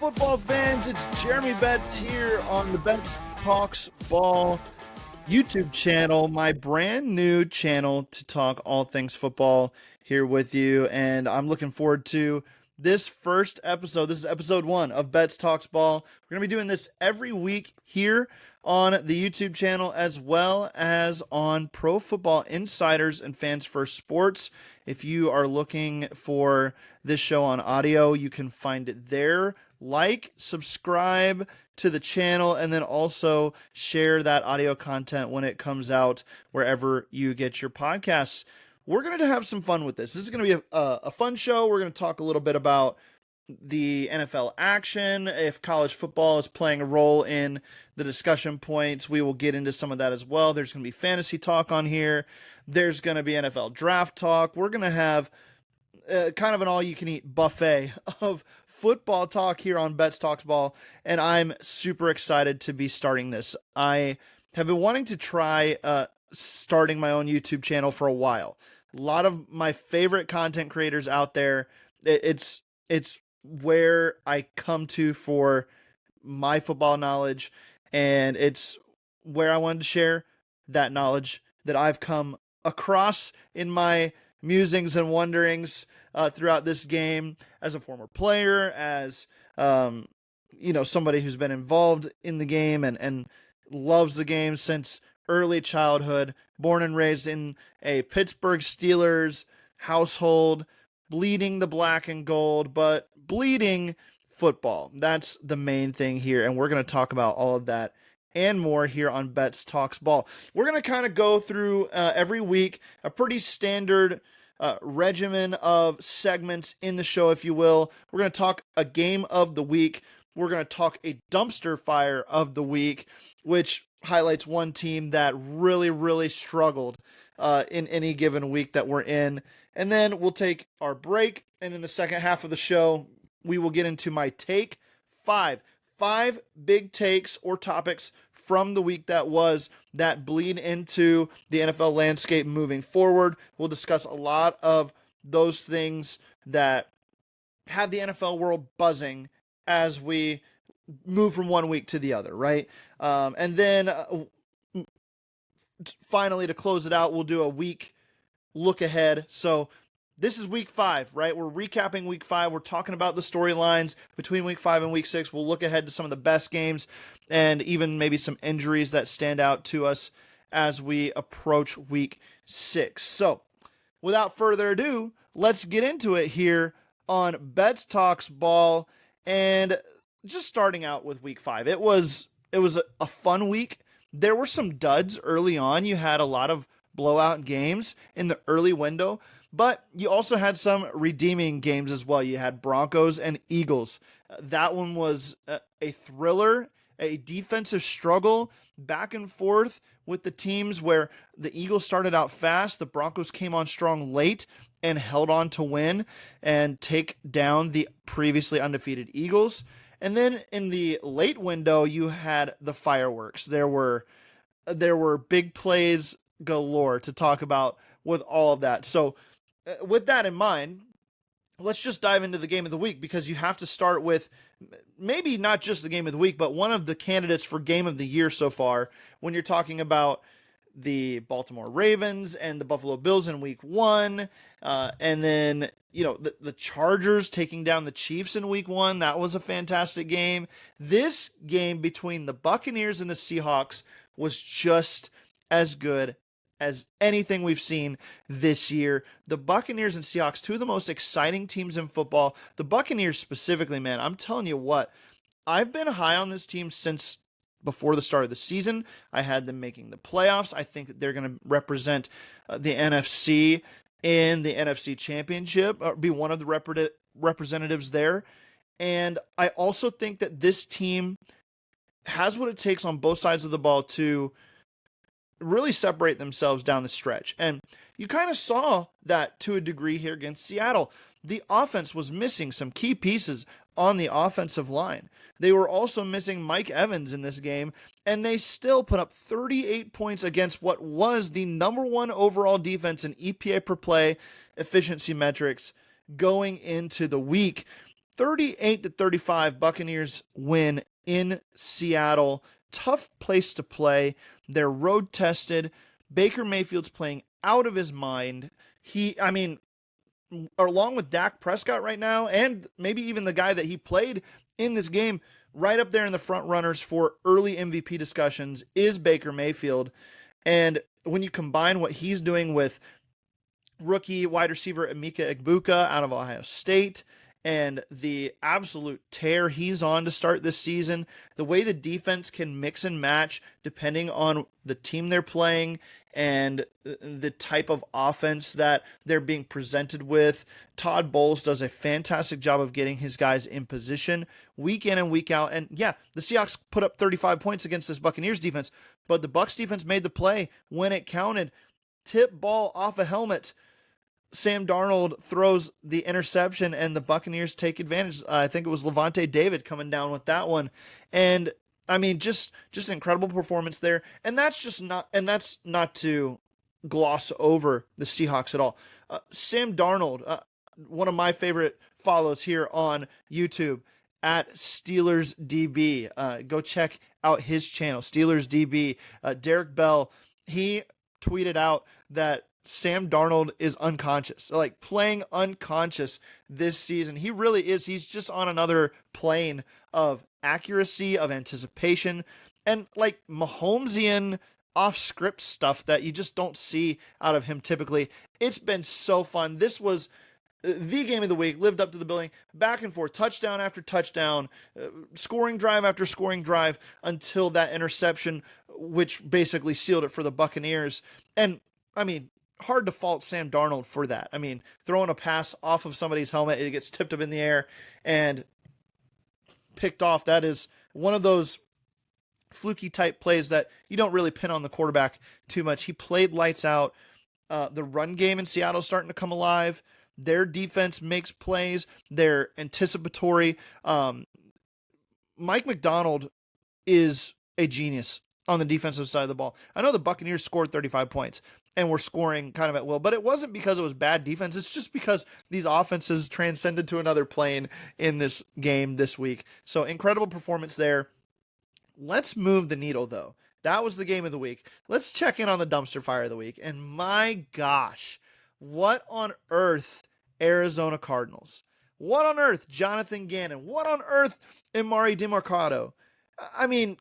football fans? It's Jeremy Betz here on the Betz Talks Ball YouTube channel, my brand new channel to talk all things football here with you. And I'm looking forward to this first episode. This is episode 1 of Betz Talks Ball. We're going to be doing this every week here on the YouTube channel, as well as on Pro Football Insiders and Fans First Sports. If you are looking for this show on audio, you can find it there. Like, subscribe to the channel, and then also share that audio content when it comes out wherever you get your podcasts. We're going to have some fun with this. This is going to be a fun show. We're going to talk a little bit about the NFL action, if college football is playing a role in the discussion points. We will get into some of that as well. There's going to be fantasy talk on here. There's going to be NFL draft talk. We're going to have kind of an all-you-can-eat buffet of football talk here on Betz Talks Ball, and I'm super excited to be starting this. I have been wanting to try starting my own YouTube channel for a while. A lot of my favorite content creators out there, it's where I come to for my football knowledge, and it's where I wanted to share that knowledge that I've come across in my musings and wonderings throughout this game as a former player, as somebody who's been involved in the game and loves the game since early childhood, born and raised in a Pittsburgh Steelers household, bleeding the black and gold, but bleeding football. That's the main thing here, and we're going to talk about all of that and more here on Betz Talks Ball. We're going to kind of go through every week a pretty standard regimen of segments in the show, if you will. We're going to talk a game of the week. We're going to talk a dumpster fire of the week, which highlights one team that really, really struggled in any given week that we're in. And then we'll take our break, and in the second half of the show, we will get into my take five big takes or topics from the week that was that bleed into the NFL landscape moving forward. We'll discuss a lot of those things that have the NFL world buzzing as we move from one week to the other, right? And then finally, to close it out, we'll do a week look ahead. So this is week 5, right? We're recapping week 5. We're talking about the storylines between week 5 and week 6. We'll look ahead to some of the best games and even maybe some injuries that stand out to us as we approach week 6. So without further ado, let's get into it here on Betz Talks Ball. And just starting out with week 5, it was a fun week. There were some duds early on. You had a lot of blowout games in the early window, but you also had some redeeming games as well. You had Broncos and Eagles. That one was a thriller, a defensive struggle back and forth with the teams, where the Eagles started out fast. The Broncos came on strong late and held on to win and take down the previously undefeated Eagles. And then in the late window, you had the fireworks. There were big plays galore to talk about with all of that. So with that in mind, let's just dive into the game of the week, because you have to start with maybe not just the game of the week, but one of the candidates for game of the year so far when you're talking about the Baltimore Ravens and the Buffalo Bills in week 1. And then, the Chargers taking down the Chiefs in week 1. That was a fantastic game. This game between the Buccaneers and the Seahawks was just as good as anything we've seen this year. The Buccaneers and Seahawks, two of the most exciting teams in football. The Buccaneers specifically, man, I'm telling you what, I've been high on this team since before the start of the season. I had them making the playoffs. I think that they're going to represent the NFC in the NFC Championship, or be one of the representatives there. And I also think that this team has what it takes on both sides of the ball to really separate themselves down the stretch. And you kind of saw that to a degree here against Seattle. The offense was missing some key pieces on the offensive line. They were also missing Mike Evans in this game, and they still put up 38 points against what was the number 1 overall defense in EPA per play efficiency metrics going into the week. 38-35, Buccaneers win in Seattle. Tough place to play. They're road tested. Baker Mayfield's playing out of his mind. I mean, along with Dak Prescott right now, and maybe even the guy that he played in this game, right up there in the front runners for early MVP discussions is Baker Mayfield. And when you combine what he's doing with rookie wide receiver Emeka Egbuka out of Ohio State and the absolute tear he's on to start this season, the way the defense can mix and match depending on the team they're playing and the type of offense that they're being presented with. Todd Bowles does a fantastic job of getting his guys in position week in and week out. And yeah, the Seahawks put up 35 points against this Buccaneers defense, but the Bucs defense made the play when it counted. Tip ball off a helmet. Sam Darnold throws the interception and the Buccaneers take advantage. I think it was Levante David coming down with that one. And I mean, just an incredible performance there. And that's not to gloss over the Seahawks at all. Sam Darnold, one of my favorite follows here on YouTube at Steelers DB. Go check out his channel, Steelers DB. Derek Bell, he tweeted out that Sam Darnold is unconscious, like playing unconscious this season. He really is. He's just on another plane of accuracy, of anticipation, and like Mahomesian off-script stuff that you just don't see out of him typically. It's been so fun. This was the game of the week, lived up to the billing, back and forth, touchdown after touchdown, scoring drive after scoring drive until that interception, which basically sealed it for the Buccaneers. And I mean, hard to fault Sam Darnold for that. I mean, throwing a pass off of somebody's helmet, it gets tipped up in the air and picked off. That is one of those fluky type plays that you don't really pin on the quarterback too much. He played lights out. The run game in Seattle is starting to come alive. Their defense makes plays. They're anticipatory. Mike McDonald is a genius on the defensive side of the ball. I know the Buccaneers scored 35 points and were scoring kind of at will, but it wasn't because it was bad defense. It's just because these offenses transcended to another plane in this game this week. So incredible performance there. Let's move the needle, though. That was the game of the week. Let's check in on the dumpster fire of the week. And my gosh, what on earth, Arizona Cardinals? What on earth, Jonathan Gannon? What on earth, Emari Demercado? I mean,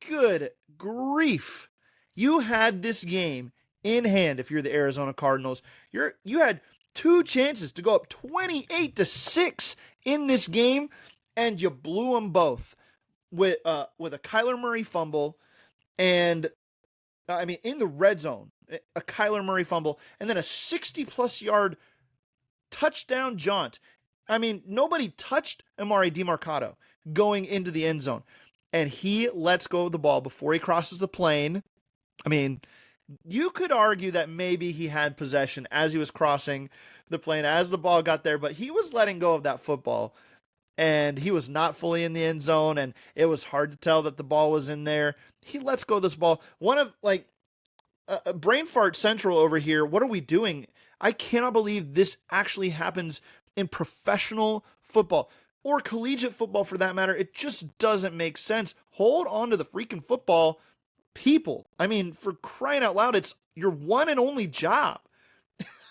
good grief. You had this game in hand if you're the Arizona Cardinals. You had two chances to go up 28-6 in this game, and you blew them both with a Kyler Murray fumble and in the red zone, a Kyler Murray fumble, and then a 60-plus yard touchdown jaunt. I mean, nobody touched Emari Demercado going into the end zone, and he lets go of the ball before he crosses the plane. I mean, you could argue that maybe he had possession as he was crossing the plane, as the ball got there, but he was letting go of that football, and he was not fully in the end zone, and it was hard to tell that the ball was in there. He lets go of this ball. One of, brain fart central over here. What are we doing? I cannot believe this actually happens in professional football or collegiate football for that matter. It just doesn't make sense. Hold on to the freaking football, people. I mean, for crying out loud, it's your one and only job.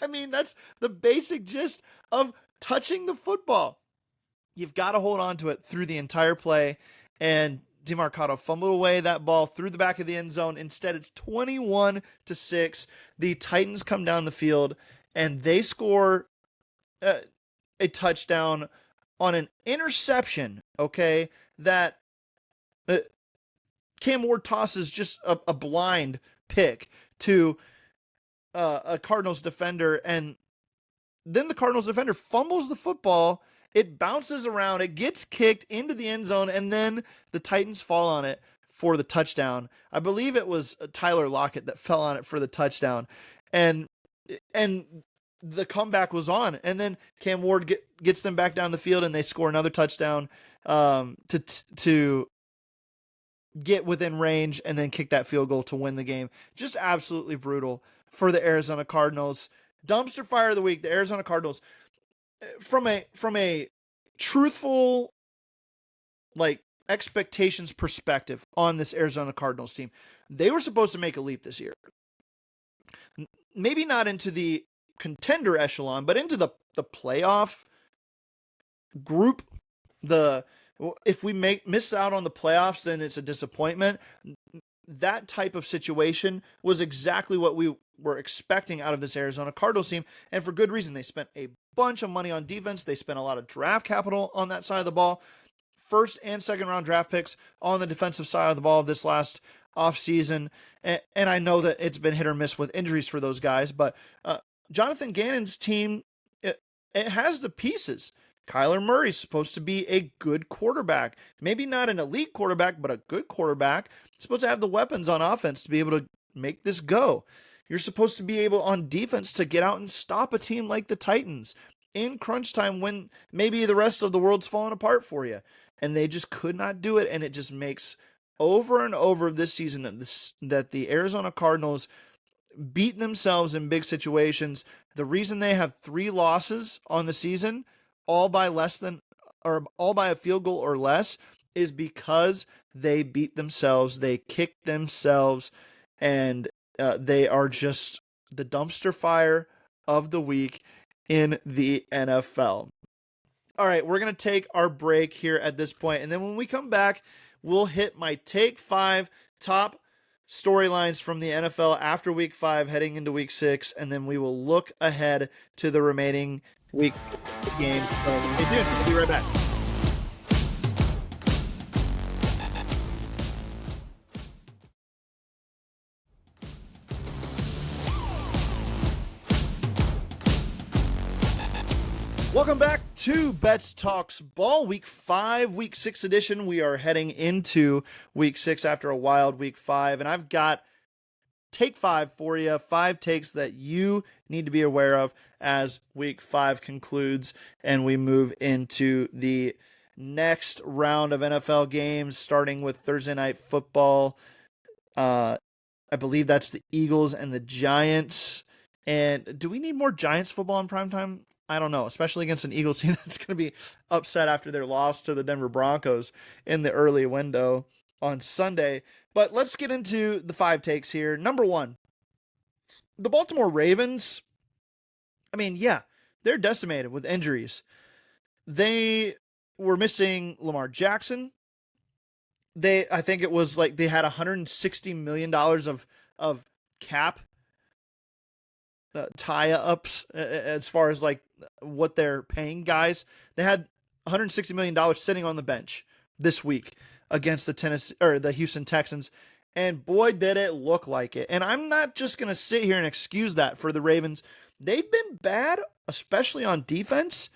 I mean, that's the basic gist of touching the football. You've got to hold on to it through the entire play, and Demercado fumbled away that ball through the back of the end zone. Instead, it's 21-6. The Titans come down the field, and they score a touchdown on an interception, okay, that Cam Ward tosses just a blind pick to a Cardinals defender, and then the Cardinals defender fumbles the football. It bounces around, it gets kicked into the end zone, and then the Titans fall on it for the touchdown. I believe it was Tyler Lockett that fell on it for the touchdown. And the comeback was on, and then Cam Ward gets them back down the field, and they score another touchdown to get within range and then kick that field goal to win the game. Just absolutely brutal for the Arizona Cardinals. Dumpster fire of the week, the Arizona Cardinals. From a truthful, like, expectations perspective on this Arizona Cardinals team, they were supposed to make a leap this year. Maybe not into the contender echelon, but into the playoff group. If we miss out on the playoffs, then it's a disappointment. That type of situation was exactly what we were expecting out of this Arizona Cardinals team, and for good reason. They spent a bunch of money on defense. They spent a lot of draft capital on that side of the ball. First and second round draft picks on the defensive side of the ball this last offseason. And I know that it's been hit or miss with injuries for those guys, but Jonathan Gannon's team, it has the pieces. Kyler Murray's supposed to be a good quarterback. Maybe not an elite quarterback, but a good quarterback. He's supposed to have the weapons on offense to be able to make this go. You're supposed to be able on defense to get out and stop a team like the Titans in crunch time when maybe the rest of the world's falling apart for you. And they just could not do it. And it just makes over and over this season that the Arizona Cardinals beat themselves in big situations. The reason they have 3 losses on the season, all by a field goal or less, is because they beat themselves. They kicked themselves, and they are just the dumpster fire of the week in the NFL. All right, we're going to take our break here at this point, and then when we come back, we'll hit my take 5 top storylines from the NFL after week 5 heading into week 6, and then we will look ahead to the remaining week games. So stay tuned. We'll be right back. Welcome back to Betz Talks Ball, week 5, week 6 edition. We are heading into week 6 after a wild week 5, and I've got take 5 for you, 5 takes that you need to be aware of as week 5 concludes and we move into the next round of NFL games, starting with Thursday Night Football. I believe that's the Eagles and the Giants. And do we need more Giants football in primetime? I don't know, especially against an Eagles team that's going to be upset after their loss to the Denver Broncos in the early window on Sunday. But let's get into the 5 takes here. Number 1, the Baltimore Ravens. I mean, yeah, they're decimated with injuries. They were missing Lamar Jackson. I think it was like they had $160 million of cap tie-ups as far as like what they're paying guys. They had $160 million sitting on the bench this week against the Houston Texans, and boy did it look like it. And I'm not just going to sit here and excuse that for the Ravens. They've been bad, especially on defense,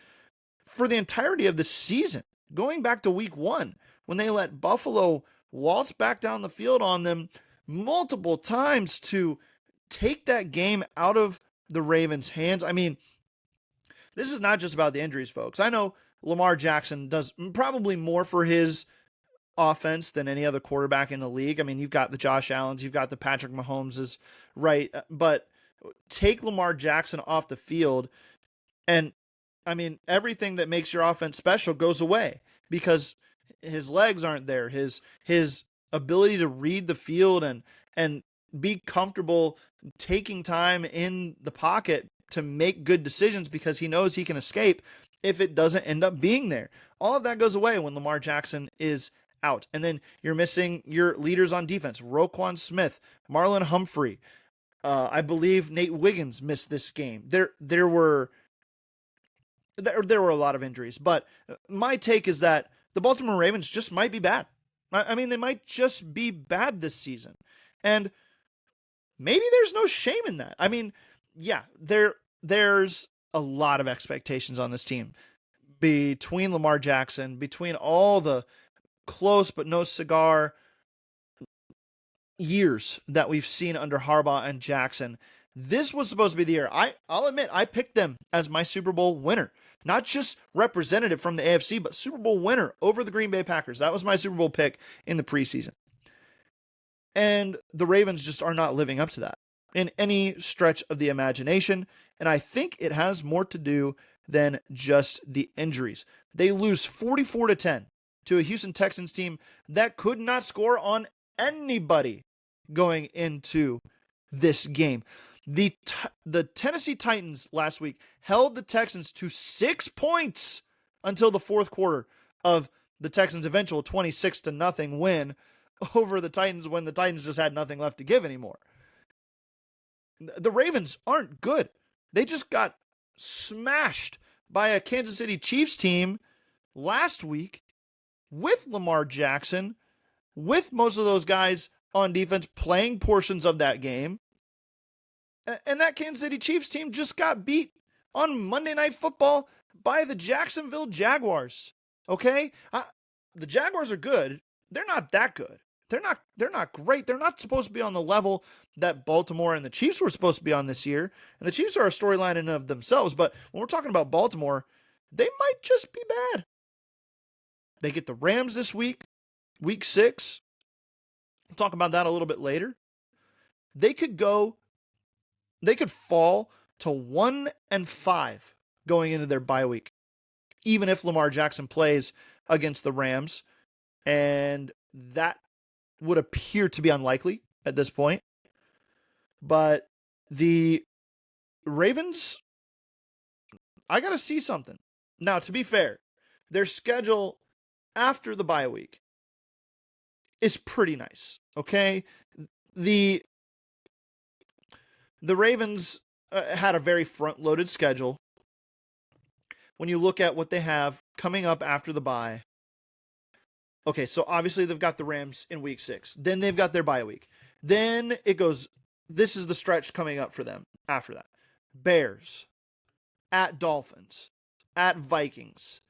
for the entirety of the season, going back to week 1 when they let Buffalo waltz back down the field on them multiple times to take that game out of the Ravens' hands. I mean, this is not just about the injuries, folks. I know Lamar Jackson does probably more for his offense than any other quarterback in the league. I mean, you've got the Josh Allens, you've got the Patrick Mahomeses, right? But take Lamar Jackson off the field, and I mean, everything that makes your offense special goes away because his legs aren't there. His ability to read the field and be comfortable taking time in the pocket to make good decisions because he knows he can escape if it doesn't end up being there. All of that goes away when Lamar Jackson is out. And then you're missing your leaders on defense, Roquan Smith, Marlon Humphrey. I believe Nate Wiggins missed this game. There were a lot of injuries, but my take is that the Baltimore Ravens just might be bad. I mean, they might just be bad this season. And maybe there's no shame in that. I mean, yeah, there's a lot of expectations on this team between Lamar Jackson, between all the close but no cigar years that we've seen under Harbaugh and Jackson. This was supposed to be the year. I'll admit, I picked them as my Super Bowl winner. Not just representative from the AFC, but Super Bowl winner over the Green Bay Packers. That was my Super Bowl pick in the preseason. And the Ravens just are not living up to that in any stretch of the imagination. And I think it has more to do than just the injuries. They lose 44-10 to a Houston Texans team that could not score on anybody going into this game. The Tennessee Titans last week held the Texans to 6 points until the fourth quarter of the Texans' eventual 26-0 win over the Titans when the Titans just had nothing left to give anymore. The Ravens aren't good. They just got smashed by a Kansas City Chiefs team last week with Lamar Jackson, with most of those guys on defense playing portions of that game. And that Kansas City Chiefs team just got beat on Monday Night Football by the Jacksonville Jaguars. Okay? The Jaguars are good. They're not that good. They're not great. They're not supposed to be on the level that Baltimore and the Chiefs were supposed to be on this year. And the Chiefs are a storyline in and of themselves. But when we're talking about Baltimore, they might just be bad. They get the Rams this week, week 6. We'll talk about that a little bit later. They could fall to 1-5 going into their bye week, even if Lamar Jackson plays against the Rams. And that would appear to be unlikely at this point. But the Ravens, I got to see something. Now, to be fair, their schedule after the bye week is pretty nice, okay? The Ravens had a very front-loaded schedule. When you look at what they have coming up after the bye, okay, so obviously they've got the Rams in week 6. Then they've got their bye week. Then it goes, this is the stretch coming up for them after that. Bears, at Dolphins, at Vikings,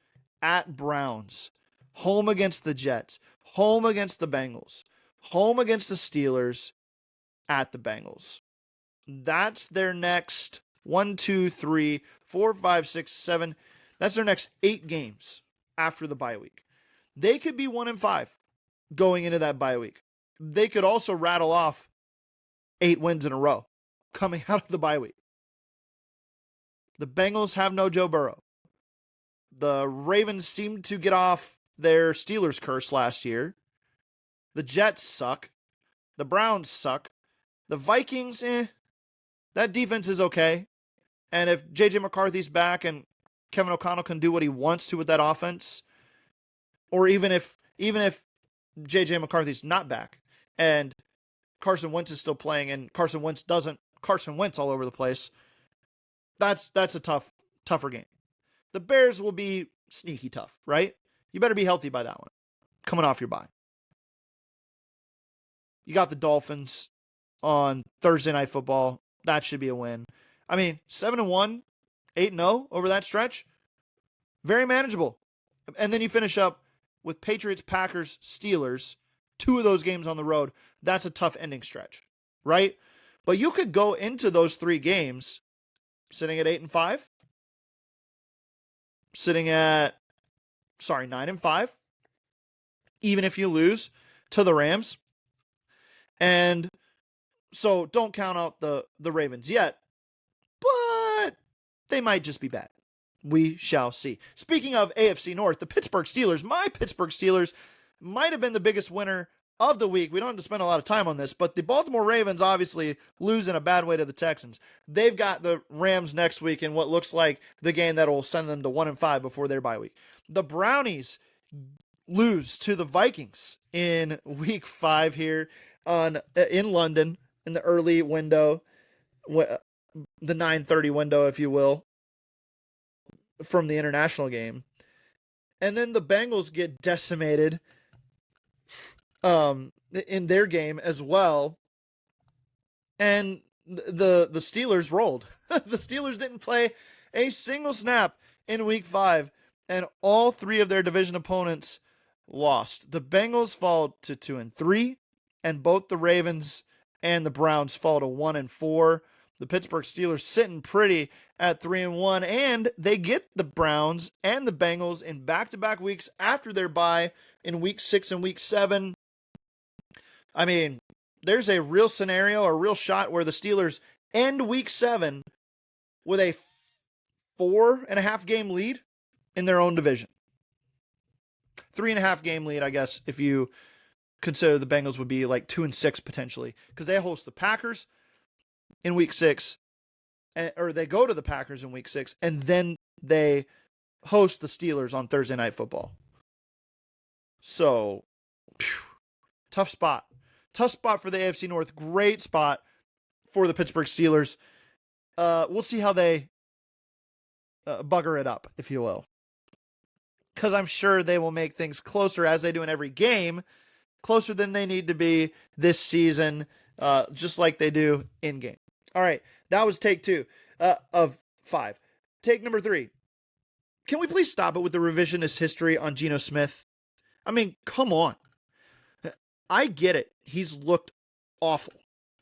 at Browns, home against the Jets, home against the Bengals, home against the Steelers, at the Bengals. That's their next 1, 2, 3, 4, 5, 6, 7. That's their next 8 games after the bye week. They could be 1-5 going into that bye week. They could also rattle off 8 wins in a row coming out of the bye week. The Bengals have no Joe Burrow. The Ravens seemed to get off their Steelers curse last year. The Jets suck. The Browns suck. The Vikings, that defense is okay. And if J.J. McCarthy's back and Kevin O'Connell can do what he wants to with that offense, or even if J.J. McCarthy's not back and Carson Wentz is still playing and Carson Wentz all over the place, that's a tougher game. The Bears will be sneaky tough, right? You better be healthy by that one, coming off your bye. You got the Dolphins on Thursday Night Football. That should be a win. I mean, 7-1, 8-0 over that stretch. Very manageable. And then you finish up with Patriots, Packers, Steelers. 2 of those games on the road. That's a tough ending stretch, right? But you could go into those 3 games sitting at 8-5. Sitting at, 9-5. Even if you lose to the Rams. And so don't count out the Ravens yet. But they might just be bad. We shall see. Speaking of AFC North, the Pittsburgh Steelers, my Pittsburgh Steelers, might have been the biggest winner of the week. We don't have to spend a lot of time on this, but the Baltimore Ravens obviously lose in a bad way to the Texans. They've got the Rams next week in what looks like the game that will send them to 1-5 before their bye week. The Brownies lose to the Vikings in week 5 here in London in the early window, the 9:30 window, if you will, from the international game. And then the Bengals get decimated in their game as well. And the Steelers rolled. The Steelers didn't play a single snap in week 5, and all 3 of their division opponents lost. The Bengals fall to 2-3, and both the Ravens and the Browns fall to 1-4. The Pittsburgh Steelers sitting pretty at 3-1, and they get the Browns and the Bengals in back-to-back weeks after their bye in week 6 and week 7. I mean, there's a real scenario, a real shot where the Steelers end week 7 with a 4.5 game lead in their own division. 3.5 game lead, I guess, if you consider the Bengals would be like 2-6 potentially, because they host the Packers in week 6, or they go to the Packers in week 6, and then they host the Steelers on Thursday Night Football. So, tough spot. Tough spot for the AFC North. Great spot for the Pittsburgh Steelers. We'll see how they bugger it up, if you will. Because I'm sure they will make things closer, as they do in every game, closer than they need to be this season, just like they do in game. All right, that was take 2 of 5. Take number 3. Can we please stop it with the revisionist history on Geno Smith? I mean, come on. I get it. He's looked awful.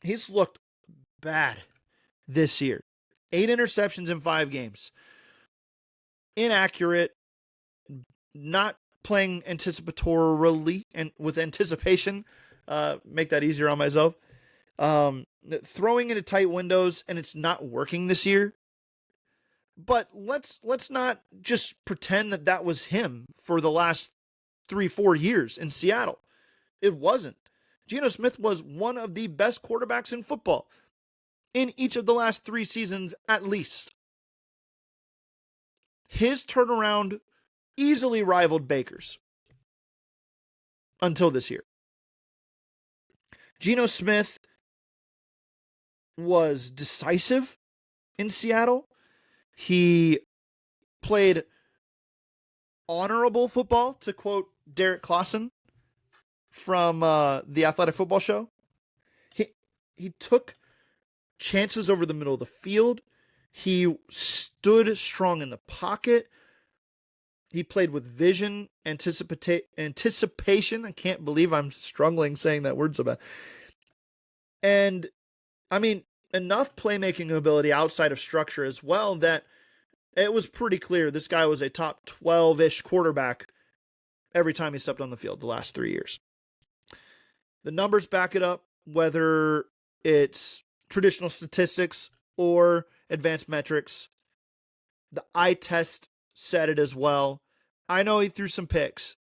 He's looked bad this year. 8 interceptions in 5 games. Inaccurate. Not playing anticipatorily and with anticipation. Make that easier on myself. Throwing into tight windows, and it's not working this year. But let's not just pretend that was him for the last 3-4 years in Seattle. It wasn't. Geno Smith was one of the best quarterbacks in football in each of the last 3 seasons at least. His turnaround easily rivaled Baker's until this year. Geno Smith was decisive in Seattle. He played honorable football, to quote Derek Clausen from the Athletic Football Show. He took chances over the middle of the field. He stood strong in the pocket. He played with vision, anticipation. I can't believe I'm struggling saying that word so bad. And, I mean, enough playmaking ability outside of structure as well that it was pretty clear this guy was a top 12-ish quarterback every time he stepped on the field the last 3 years. The numbers back it up, whether it's traditional statistics or advanced metrics. The eye test said it as well. I know he threw some picks.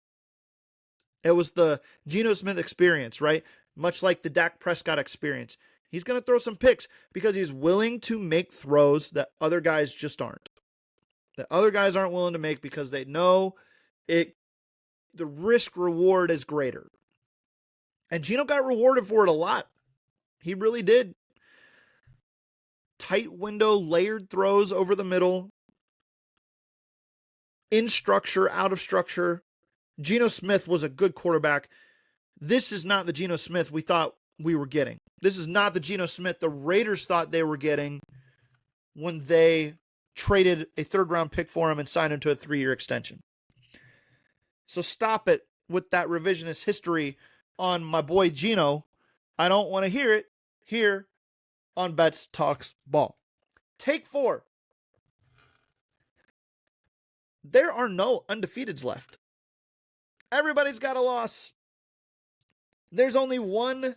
It was the Geno Smith experience, right? Much like the Dak Prescott experience. He's going to throw some picks because he's willing to make throws that other guys just aren't. That other guys aren't willing to make because they know the risk reward is greater. And Geno got rewarded for it a lot. He really did. Tight window, layered throws over the middle. In structure, out of structure. Geno Smith was a good quarterback. This is not the Geno Smith we thought we were getting. This is not the Geno Smith the Raiders thought they were getting when they traded a 3rd-round pick for him and signed him to a 3-year extension. So stop it with that revisionist history on my boy Geno. I don't want to hear it here on Betz Talks Ball. Take 4. There are no undefeateds left. Everybody's got a loss. There's only one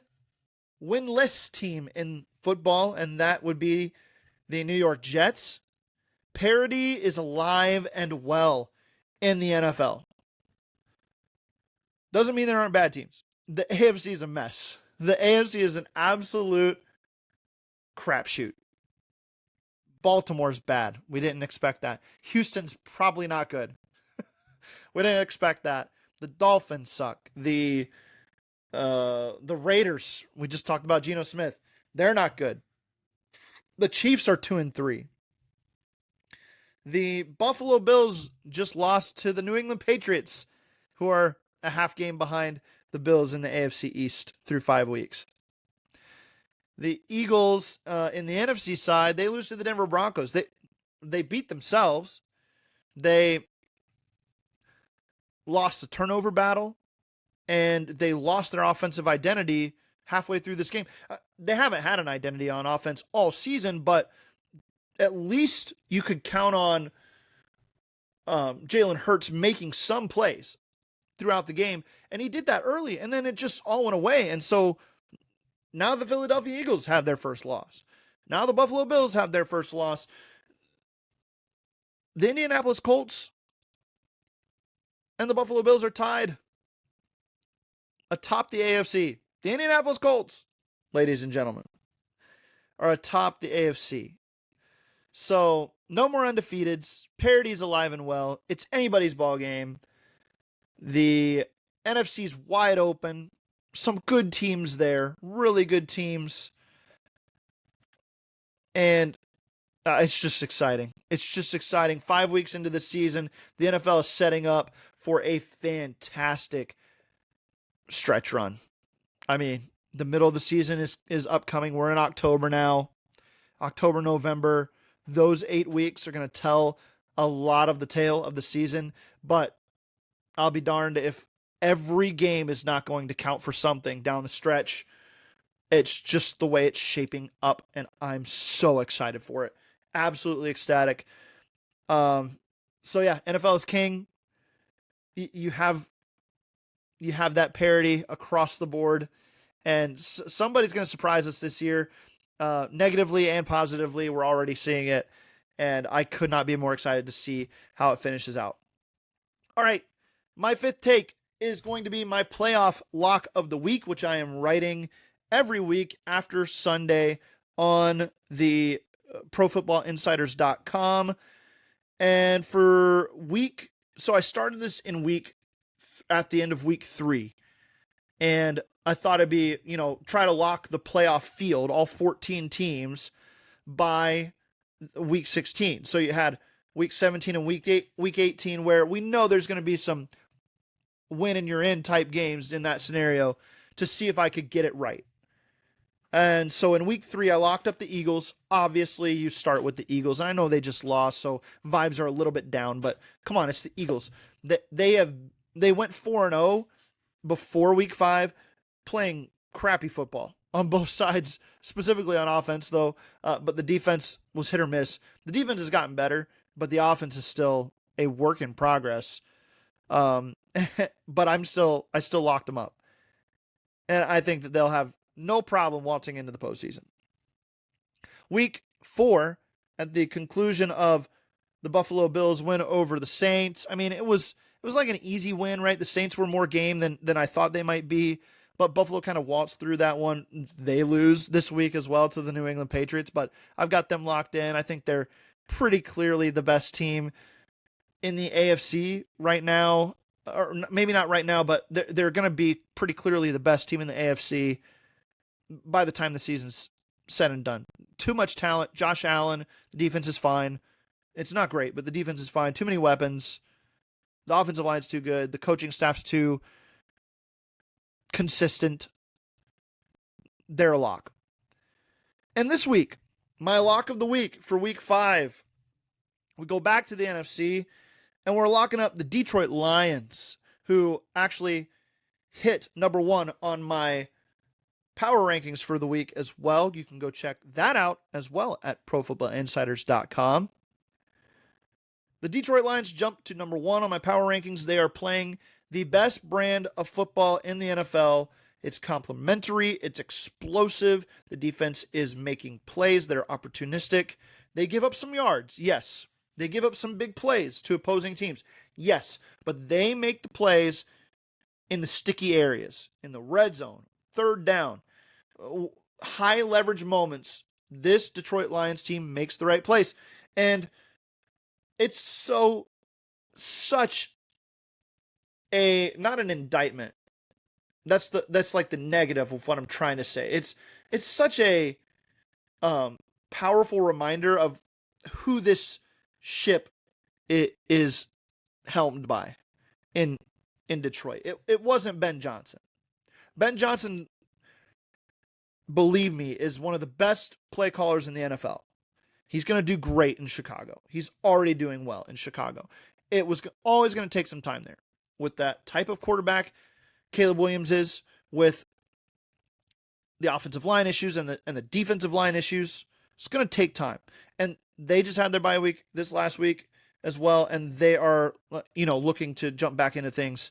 winless team in football, and that would be the New York Jets. Parity is alive and well in the NFL. Doesn't mean there aren't bad teams. The AFC is a mess. The AFC is an absolute crapshoot. Baltimore's bad. We didn't expect that. Houston's probably not good. We didn't expect that. The Dolphins suck. The Raiders, we just talked about Geno Smith. They're not good. The Chiefs are 2-3. The Buffalo Bills just lost to the New England Patriots, who are a half game behind the Bills in the AFC East through 5 weeks. The Eagles in the NFC side, they lose to the Denver Broncos. They beat themselves. They lost the turnover battle, and they lost their offensive identity halfway through this game. They haven't had an identity on offense all season, but at least you could count on Jalen Hurts making some plays throughout the game, and he did that early, and then it just all went away. And so now the Philadelphia Eagles have their first loss. Now the Buffalo Bills have their first loss. The Indianapolis Colts and the Buffalo Bills are tied atop the AFC. The Indianapolis Colts, ladies and gentlemen, are atop the AFC. So no more undefeateds. Parity's alive and well. It's anybody's ball game. The NFC's wide open. Some good teams there. Really good teams. And it's just exciting. It's just exciting. 5 weeks into the season, the NFL is setting up for a fantastic stretch run. I mean, the middle of the season is upcoming. We're in October now. October, November. Those 8 weeks are going to tell a lot of the tale of the season. But I'll be darned if every game is not going to count for something down the stretch. It's just the way it's shaping up, and I'm so excited for it. Absolutely ecstatic. So yeah, NFL is king. You have that parity across the board, and somebody's going to surprise us this year, negatively and positively. We're already seeing it, and I could not be more excited to see how it finishes out. All right, my fifth take is going to be my playoff lock of the week, which I am writing every week after Sunday on the profootballinsiders.com. And for so I started this in at the end of week 3. And I thought it'd be, try to lock the playoff field, all 14 teams, by week 16. So you had week 17 and week 18, where we know there's going to be some win and you're in type games in that scenario, to see if I could get it right. And so in week 3, I locked up the Eagles. Obviously, you start with the Eagles. I know they just lost, so vibes are a little bit down, but come on, it's the Eagles. They went 4-0 before week 5, playing crappy football on both sides, specifically on offense, though. But the defense was hit or miss. The defense has gotten better, but the offense is still a work in progress. But I still locked them up. And I think that they'll have no problem waltzing into the postseason. Week 4, at the conclusion of the Buffalo Bills win over the Saints. I mean, it was like an easy win, right? The Saints were more game than I thought they might be, but Buffalo kind of waltzed through that one. They lose this week as well to the New England Patriots, but I've got them locked in. I think they're pretty clearly the best team in the AFC right now, or maybe not right now, but they're going to be pretty clearly the best team in the AFC by the time the season's said and done. Too much talent. Josh Allen, the defense is fine. It's not great, but the defense is fine. Too many weapons. The offensive line's too good. The coaching staff's too consistent. They're a lock. And this week, my lock of the week for week 5, we go back to the NFC, and we're locking up the Detroit Lions, who actually hit number 1 on my power rankings for the week as well. You can go check that out as well at profootballinsiders.com. The Detroit Lions jumped to number 1 on my power rankings. They are playing the best brand of football in the NFL. It's complementary. It's explosive. The defense is making plays that are opportunistic. They give up some yards, yes. They give up some big plays to opposing teams, yes. But they make the plays in the sticky areas, in the red zone, third down, high leverage moments. This Detroit Lions team makes the right plays. And it's such a, not an indictment. That's like the negative of what I'm trying to say. It's such a powerful reminder of who this ship is helmed by in Detroit. It wasn't Ben Johnson. Ben Johnson, believe me, is one of the best play callers in the NFL. He's going to do great in Chicago. He's already doing well in Chicago. It was always going to take some time there. With that type of quarterback Caleb Williams is, with the offensive line issues and the defensive line issues, it's going to take time. And they just had their bye week this last week as well, and they are, looking to jump back into things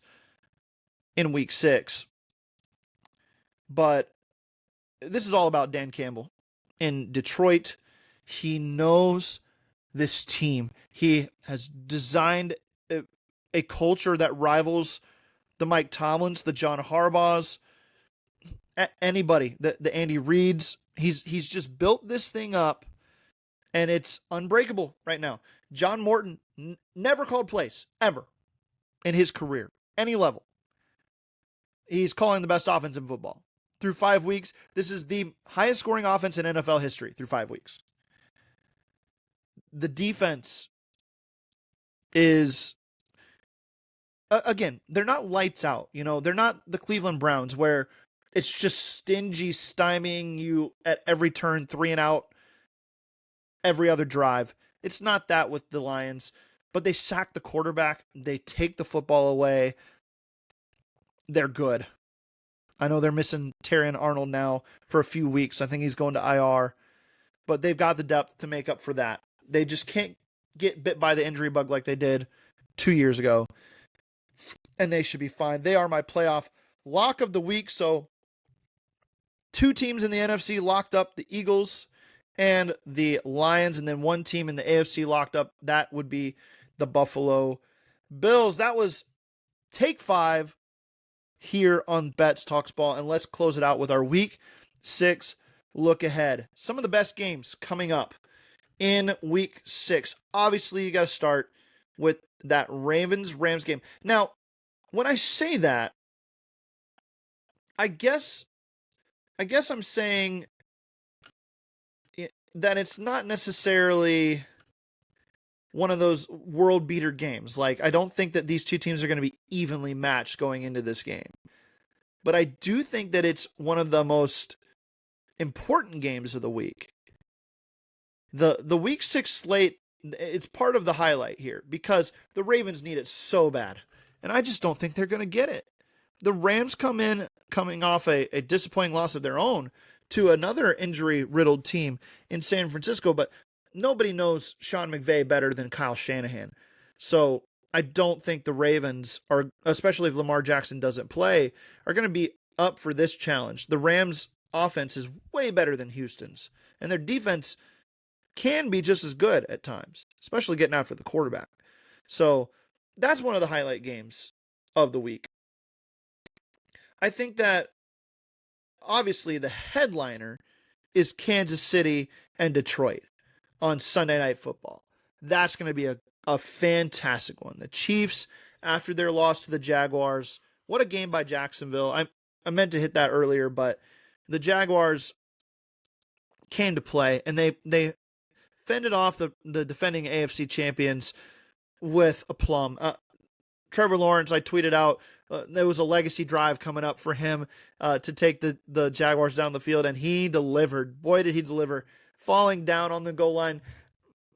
in week 6. But this is all about Dan Campbell in Detroit. He knows this team. He has designed a culture that rivals the Mike Tomlins, the John Harbaughs, anybody, the Andy Reids. He's just built this thing up, and it's unbreakable right now. John Morton never called plays ever in his career, any level. He's calling the best offense in football. Through 5 weeks, this is the highest scoring offense in NFL history through 5 weeks. The defense is, again, they're not lights out. They're not the Cleveland Browns where it's just stingy, stymieing you at every turn, 3 and out every other drive. It's not that with the Lions, but they sack the quarterback. They take the football away. They're good. I know they're missing Terrion Arnold now for a few weeks. I think he's going to IR, but they've got the depth to make up for that. They just can't get bit by the injury bug like they did 2 years ago, and they should be fine. They are my playoff lock of the week. So 2 teams in the NFC locked up, the Eagles and the Lions, and then 1 team in the AFC locked up. That would be the Buffalo Bills. That was take 5 here on Betz Talks Ball, and let's close it out with our Week 6 look ahead. Some of the best games coming up in Week 6. Obviously, you got to start with that Ravens-Rams game. Now, when I say that, I guess I'm saying that it's not necessarily one of those world beater games. Like, I don't think that these 2 teams are going to be evenly matched going into this game. But I do think that it's one of the most important games of the week. The Week 6 slate, it's part of the highlight here because the Ravens need it so bad. And I just don't think they're going to get it. The Rams coming off a disappointing loss of their own to another injury-riddled team in San Francisco, but nobody knows Sean McVay better than Kyle Shanahan. So I don't think the Ravens, are, especially if Lamar Jackson doesn't play, are going to be up for this challenge. The Rams' offense is way better than Houston's, and their defense can be just as good at times, especially getting after the quarterback. So that's one of the highlight games of the week. I think that obviously the headliner is Kansas City and Detroit on Sunday Night Football. That's going to be a fantastic one. The Chiefs, after their loss to the Jaguars, what a game by Jacksonville. I meant to hit that earlier, but the Jaguars came to play, and they fended off the defending AFC champions with aplomb. Trevor Lawrence, I tweeted out, there was a legacy drive coming up for him to take the Jaguars down the field, and he delivered. Boy, did he deliver. Falling down on the goal line,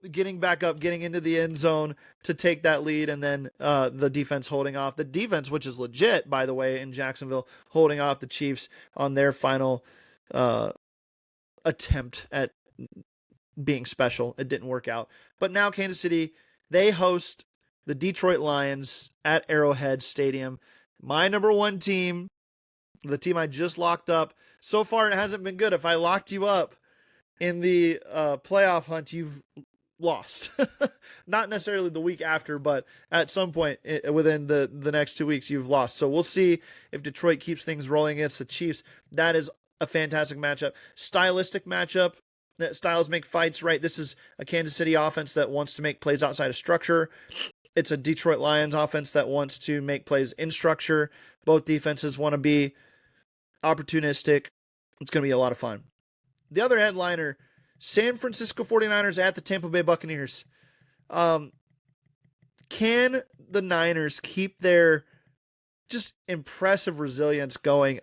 getting back up, getting into the end zone to take that lead, and then the defense holding off. The defense, which is legit, by the way, in Jacksonville, holding off the Chiefs on their final attempt at being special. It didn't work out. But now Kansas City, they host the Detroit Lions at Arrowhead Stadium. My number 1 team, the team I just locked up. So far, it hasn't been good. If I locked you up in the playoff hunt, you've lost. Not necessarily the week after, but at some point within the next 2 weeks, you've lost. So we'll see if Detroit keeps things rolling against the Chiefs. That is a fantastic matchup. Stylistic matchup. Styles make fights, right? This is a Kansas City offense that wants to make plays outside of structure. It's a Detroit Lions offense that wants to make plays in structure. Both defenses want to be opportunistic. It's going to be a lot of fun. The other headliner, San Francisco 49ers at the Tampa Bay Buccaneers. Can the Niners keep their just impressive resilience going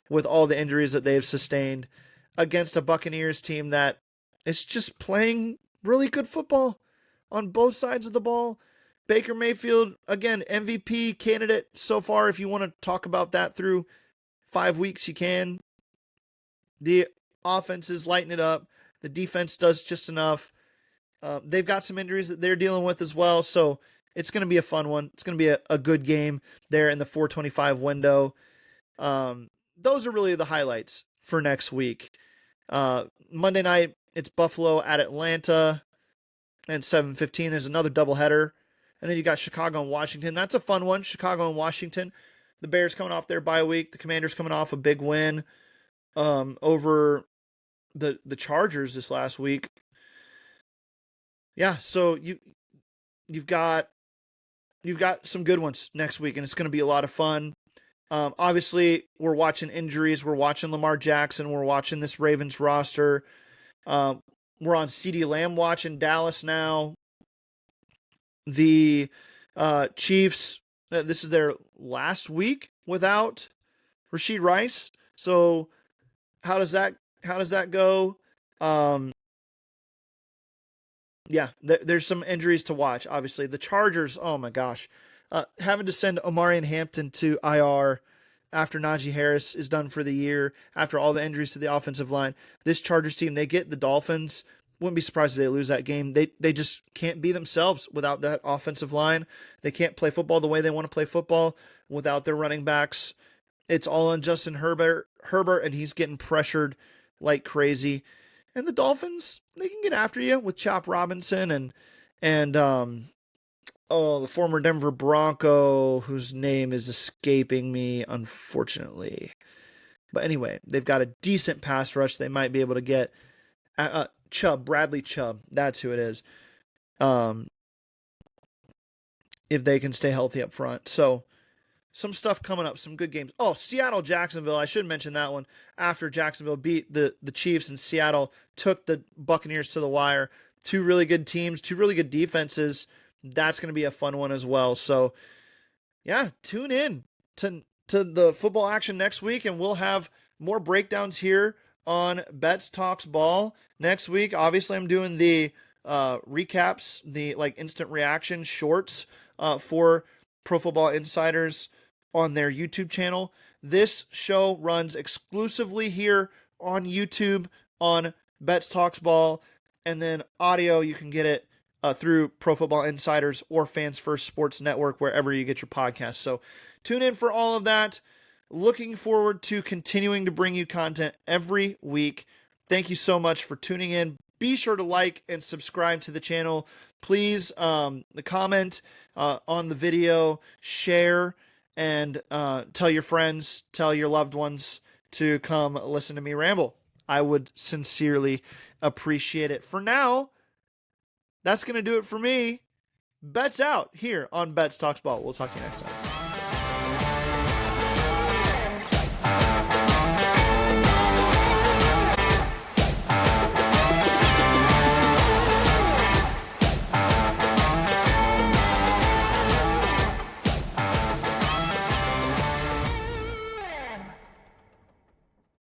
with all the injuries that they've sustained against a Buccaneers team that is just playing really good football on both sides of the ball? Baker Mayfield, again, MVP candidate so far. If you want to talk about that through 5 weeks, you can. The offense is lighting it up. The defense does just enough. They've got some injuries that they're dealing with as well, so it's going to be a fun one. It's going to be a good game there in the 425 window. Those are really the highlights for next week. Monday night, it's Buffalo at Atlanta. and 7:15. There's another doubleheader. And then you got Chicago and Washington. That's a fun one. Chicago and Washington. The Bears coming off their bye week. The Commanders coming off a big win over the Chargers this last week. Yeah, so you've got some good ones next week, and it's going to be a lot of fun. Obviously, we're watching injuries. We're watching Lamar Jackson. We're watching this Ravens roster. We're on CeeDee Lamb watch in Dallas now. The Chiefs, this is their last week without Rashee Rice. So how does that go? Yeah, there's some injuries to watch. Obviously, the Chargers. Oh my gosh, having to send Omari and Hampton to IR after Najee Harris is done for the year. After all the injuries to the offensive line, this Chargers team, they get the Dolphins. Wouldn't be surprised if they lose that game. They just can't be themselves without that offensive line. They can't play football the way they want to play football without their running backs. It's all on Justin Herbert, and he's getting pressured like crazy. And the Dolphins, they can get after you with Chop Robinson and the former Denver Bronco, whose name is escaping me, unfortunately. But anyway, they've got a decent pass rush. They might be able to get Bradley Chubb. That's who it is. If they can stay healthy up front. So some stuff coming up, some good games. Oh, Seattle-Jacksonville. I should mention that one. After Jacksonville beat the Chiefs and Seattle took the Buccaneers to the wire. Two really good teams, two really good defenses. That's going to be a fun one as well. So, yeah, tune in to the football action next week, and we'll have more breakdowns here on Betz Talks Ball next week. Obviously, I'm doing the recaps, the instant reaction shorts for Pro Football Insiders on their YouTube channel. This show runs exclusively here on YouTube on Betz Talks Ball, and then audio, you can get it through Pro Football Insiders or Fans First Sports Network, wherever you get your podcasts. So tune in for all of that. Looking forward to continuing to bring you content every week. Thank you so much for tuning in. Be sure to like and subscribe to the channel. Please comment on the video, share, and tell your friends, tell your loved ones to come listen to me ramble. I would sincerely appreciate it. For now, that's going to do it for me. Betz out here on Betz Talks Ball. We'll talk to you next time.